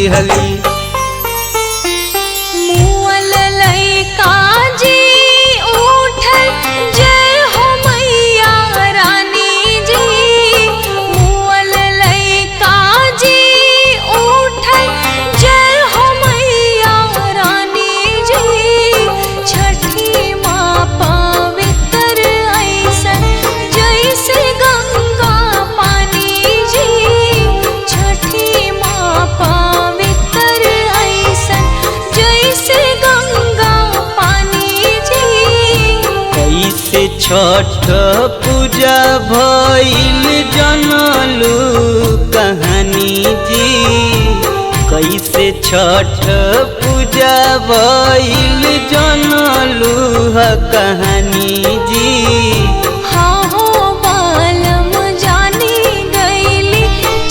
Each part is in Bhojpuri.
दिहली। मुअल लइका जी उठल जय हो मैया रानी जी। मुअल लइका जी उठल जय हो मैया रानी जी। छठी माँ पवित्र ऐसन जैसे गंगा पानी जी। छठी माँ पवित्र ऐसन जैसे गंगा पानी जी। कैसे छठ पूजा भइल जनलू कहानी जी। कैसे छठ पूजा भइल जनलू कहानी जी। हाँ हो बालम जानी गईली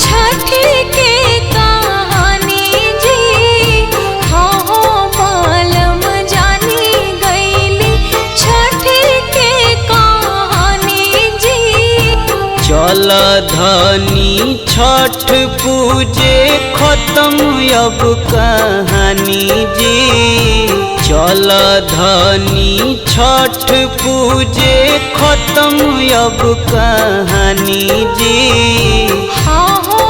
छठी के कहानी जी। हाँ हो बालम जानी गईली छठी के कहानी जी। चल धनी छठ पूजे खत्म अब कहानी जी। चल धनी छठ पूजे खत्म अब कहानी जी। हाँ हो